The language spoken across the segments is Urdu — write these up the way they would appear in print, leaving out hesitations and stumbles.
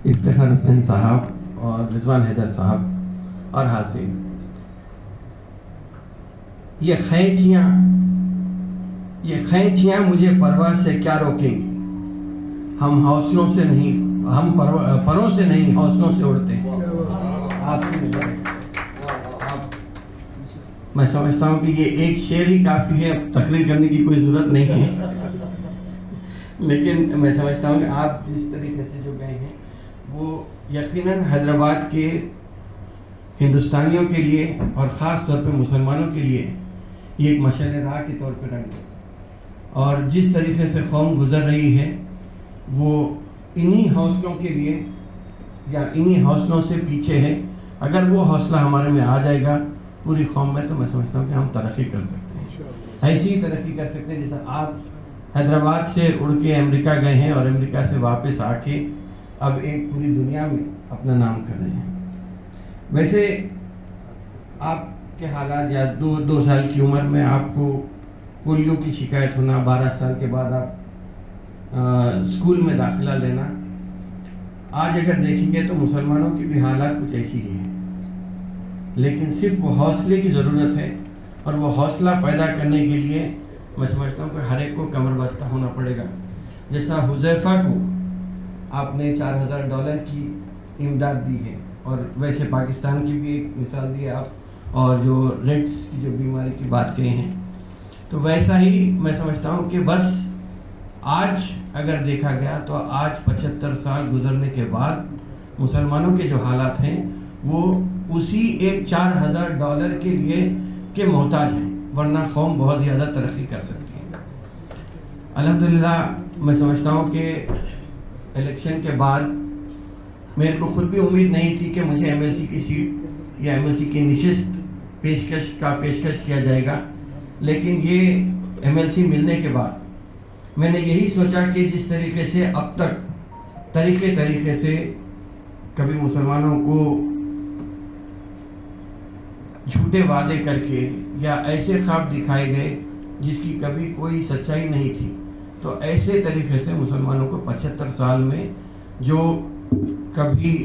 افتخار حسین صاحب اور رضوان حیدر صاحب اور حاضرین، یہ خینچیاں مجھے پرواز سے کیا روکیں گی، ہم حوصلوں سے نہیں، ہم پروں سے نہیں حوصلوں سے اڑتے ہیں۔ میں سمجھتا ہوں کہ یہ ایک شعر ہی کافی ہے، تقریر کرنے کی کوئی ضرورت نہیں ہے، لیکن میں سمجھتا ہوں کہ آپ جس طریقے سے جو گئے ہیں وہ یقیناً حیدرآباد کے ہندوستانیوں کے لیے اور خاص طور پہ مسلمانوں کے لیے یہ ایک مشعل راہ کے طور پہ رنگ ہے، اور جس طریقے سے قوم گزر رہی ہے وہ انہی حوصلوں کے لیے یا انہی حوصلوں سے پیچھے ہے۔ اگر وہ حوصلہ ہمارے میں آ جائے گا پوری قوم میں، تو میں سمجھتا ہوں کہ ہم ترقی کر سکتے ہیں، ایسی ہی ترقی کر سکتے ہیں جیسا آپ حیدرآباد سے اڑ کے امریکہ گئے ہیں اور امریکہ سے واپس آ کے اب ایک پوری دنیا میں اپنا نام کر رہے ہیں۔ ویسے آپ کے حالات، یا دو سال کی عمر میں آپ کو پولیو کی شکایت ہونا، 12 سال کے بعد آپ اسکول میں داخلہ لینا، آج اگر دیکھیں گے تو مسلمانوں کی بھی حالات کچھ ایسی ہی ہیں، لیکن صرف وہ حوصلے کی ضرورت ہے، اور وہ حوصلہ پیدا کرنے کے لیے میں سمجھتا ہوں کہ ہر ایک کو کمر بستہ ہونا پڑے گا۔ جیسا حذیفہ کو آپ نے $4000 کی امداد دی ہے، اور ویسے پاکستان کی بھی ایک مثال دی ہے آپ، اور جو ریٹس کی جو بیماری کی بات کری ہیں، تو ویسا ہی میں سمجھتا ہوں کہ بس آج اگر دیکھا گیا تو آج 75 سال گزرنے کے بعد مسلمانوں کے جو حالات ہیں وہ اسی ایک $4000 کے لیے کے محتاج ہیں، ورنہ قوم بہت زیادہ ترقی کر سکتی ہے۔ الحمدللہ میں سمجھتا ہوں کہ الیکشن کے بعد میرے کو خود بھی امید نہیں تھی کہ مجھے ایم ایل سی کی سیٹ یا ایم ایل سی کی نشست پیشکش کیا جائے گا، لیکن یہ ایم ایل سی ملنے کے بعد میں نے یہی سوچا کہ جس طریقے سے اب تک طریقے سے کبھی مسلمانوں کو جھوٹے وعدے کر کے یا ایسے خواب دکھائے گئے جس کی کبھی کوئی سچائی نہیں تھی، تو ایسے طریقے سے مسلمانوں کو 75 سال میں جو کبھی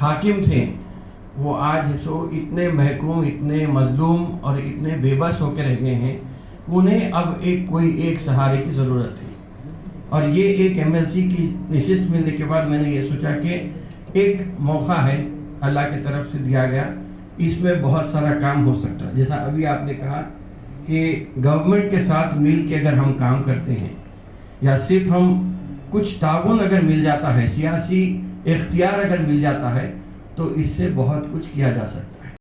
حاکم تھے وہ آج سو اتنے محکوم، اتنے مظلوم اور اتنے بے بس ہو کے رہ گئے ہیں، انہیں اب کوئی ایک سہارے کی ضرورت تھی۔ اور یہ ایک ایم ایل سی کی نشست ملنے کے بعد میں نے یہ سوچا کہ ایک موقع ہے اللہ کی طرف سے دیا گیا، اس میں بہت سارا کام ہو سکتا ہے۔ جیسا ابھی آپ نے کہا کہ گورنمنٹ کے ساتھ مل کے اگر ہم کام کرتے ہیں، یا صرف ہم کچھ تعاون اگر مل جاتا ہے، سیاسی اختیار اگر مل جاتا ہے، تو اس سے بہت کچھ کیا جا سکتا ہے۔